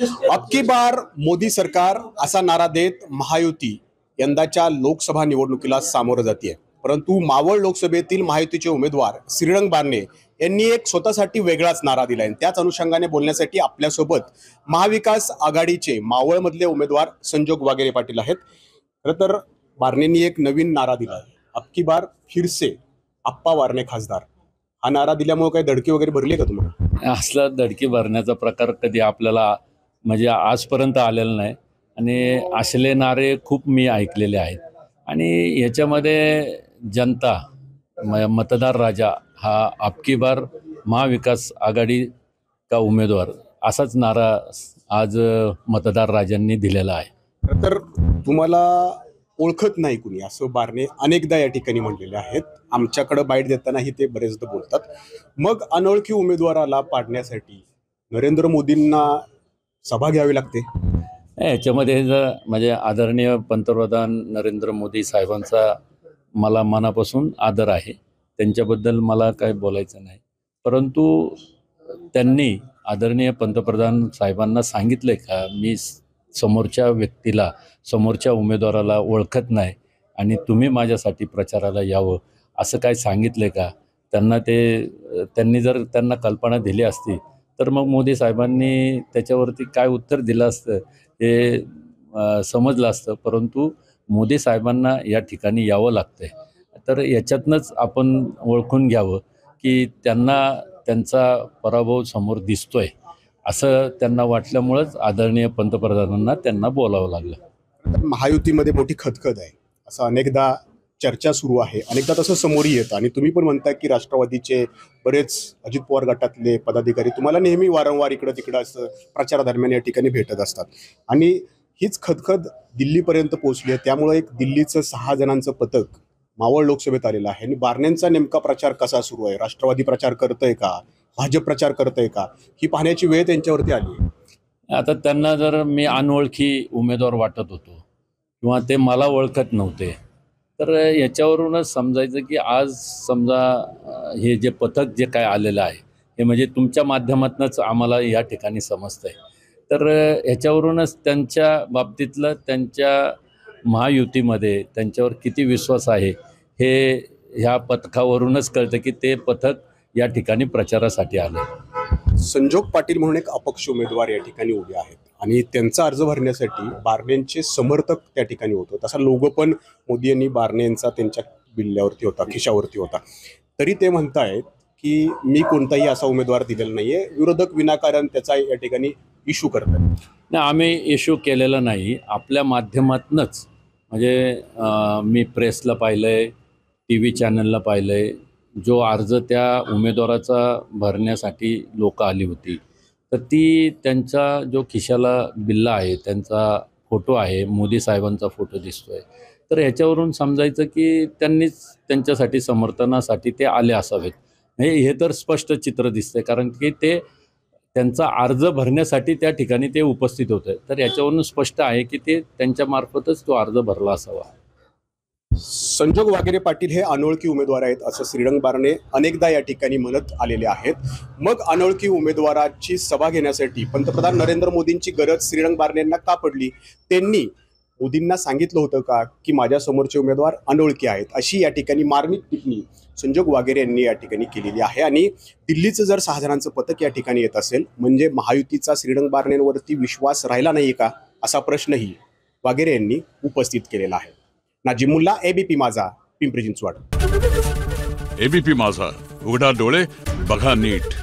अब की बार मोदी सरकार असा नारा देत महायुती यंदाच्या लोकसभा निवडणुकीला सामोरं जाते। परंतु मावळ लोकसभेतील महायुतीचे उमेदवार श्रीरंग बारणे यांनी एक स्वतःसाठी वेगळाच नारा दिलाय। त्याच अनुषंगाने बोलण्यासाठी आपल्यासोबत महाविकास आघाडीचे मावळ मधले उमेदवार संजोग वागेरे पाटील आहेत। खरं तर बारणेंनी एक नवीन नारा दिलाय, अब की बार फिर से आप्पा वारणे खासदार। हा नारा दिल्यामुळे काही धडकी वगैरे भरली का तुम्हाला? असला धडकी भरण्याचा प्रकार कधी आपल्याला म्हणजे आजपर्यंत आलेला नाही आणि असले नारे खूप मी ऐकलेले आहेत। आणि याच्यामध्ये जनता मतदार राजा हा अबकी बार महाविकास आघाडी का उमेदवार असाच नारा आज मतदार राजांनी दिलेला आहे। तर तुम्हाला ओळखत नाही कुणी असं बारणे अनेकदा या ठिकाणी म्हणलेले आहेत। आमच्याकडे बाईट देतानाही ते बरेचदा बोलतात। मग अनोळखी उमेदवाराला पाडण्यासाठी नरेंद्र मोदींना सभा घ्यावी लागते। याच्यामध्ये म्हणजे आदरणीय पंतप्रधान नरेंद्र मोदी साहेबांचा मला मनापासून आदर आहे, त्यांच्याबद्दल मला काही बोलायचं नाही। परंतु त्यांनी आदरणीय पंतप्रधान साहेबांना सांगितले का मी समोरच्या व्यक्तीला समोरच्या उमेदवाराला ओळखत नाही आणि तुम्ही माझ्यासाठी प्रचाराला यावं असं काय सांगितले का? त्यांनी जर त्यांना कल्पना दिली असती तर मग मोदी साहेबांनी त्याच्यावरती काय उत्तर दिलं असतं हे समजलं असतं। परंतु मोदी साहेबांना या ठिकाणी यावं लागतंय, तर याच्यातनंच आपण ओळखून घ्यावं की त्यांना त्यांचा पराभव समोर दिसतोय असं त्यांना वाटल्यामुळंच आदरणीय पंतप्रधानांना त्यांना बोलावं लागलं। महायुतीमध्ये मोठी खदखद आहे असं अनेकदा चर्चा सुरू आहे, अनेकदा तसं समोरही येतं। आणि तुम्ही पण म्हणता की राष्ट्रवादीचे बरेच अजित पवार गटातले पदाधिकारी तुम्हाला नेहमी वारंवार इकडं तिकडं असं प्रचारादरम्यान या ठिकाणी भेटत असतात आणि हीच खदखद दिल्लीपर्यंत पोहोचली आहे। त्यामुळे एक दिल्लीचं 6 जणांचं पथक मावळ लोकसभेत आलेलं आहे आणि बारणेंचा नेमका प्रचार कसा सुरू आहे, राष्ट्रवादी प्रचार करतंय का, भाजप प्रचार करतंय का, ही पाहण्याची वेळ त्यांच्यावरती आली आहे। आता त्यांना जर मी अनोळखी उमेदवार वाटत होतो किंवा ते मला ओळखत नव्हते तर याच्यावरूनच समजायचं की आज समजा हे जे पथक जे काय आलेलं आहे हे म्हणजे तुमच्या माध्यमातूनच आम्हाला या ठिकाणी समजतंय। तर ह्याच्यावरूनच त्यांच्या बाबतीतलं त्यांच्या महायुतीमध्ये त्यांच्यावर किती विश्वास आहे हे ह्या पथकावरूनच कळतं की ते पथक या ठिकाणी प्रचारासाठी आले। संजोग पाटील म्हणून एक अपक्ष उमेदवार या ठिकाणी उभे आहेत आणि त्यांचा अर्ज भरण्यासाठी बारणेंचे समर्थक त्या ठिकाणी होते। तसा लोगो पण मोदी यांनी बारणेंचा त्यांच्या बिल्ल्यावरती होता, खिशावरती होता। तरी ते म्हणतायत की मी कोणताही असा उमेदवार दिलेला नाहीये, विरोधक विनाकारण त्याचा या ठिकाणी इश्यू करतात। नाही, आम्ही इश्यू केलेला नाही, आपल्या माध्यमातूनच म्हणजे मी प्रेसला पाहिलंय, TV चॅनलला पाहिलंय, जो अर्ज त्या उमेदवाराचा भरण्यासाठी लोक आली होती तर ती त्यांचा जो खिशाला बिल्ला आहे त्यांचा फोटो आहे, मोदी साहेबांचा फोटो दिसतोय। तर ह्याच्यावरून समजायचं की त्यांनीच त्यांच्यासाठी समर्थनासाठी ते आले असावेत, हे तर स्पष्ट चित्र दिसतंय। कारण की ते त्यांचा अर्ज भरण्यासाठी त्या ठिकाणी ते उपस्थित होते, तर याच्यावरून स्पष्ट आहे की ते त्यांच्या मार्फतच तो अर्ज भरला असावा। संजोग वागेरे पाटील हे अनोळखी उमेदवार आहेत असं श्रीरंग बारणे अनेकदा या ठिकाणी म्हणत आलेले आहेत। मग अनोळखी उमेदवाराची सभा घेण्यासाठी पंतप्रधान नरेंद्र मोदींची गरज श्रीरंग बारणेंना का पडली? त्यांनी मोदींना सांगितलं होतं का की माझ्या समोरचे उमेदवार अनोळखी आहेत? अशी या ठिकाणी मार्मिक टिप्पणी संजोग वागेरे यांनी या ठिकाणी केलेली आहे। आणि दिल्लीचं जर 6 जणांचं पथक या ठिकाणी येत असेल म्हणजे महायुतीचा श्रीरंग बारणेंवरती विश्वास राहिला नाही का, असा प्रश्नही वागेरे यांनी उपस्थित केलेला आहे। नाजिमुल्ला, ABP माझा, पिंपरी चिंचवड। ABP माझा, उघडा डोळे बघा नीट।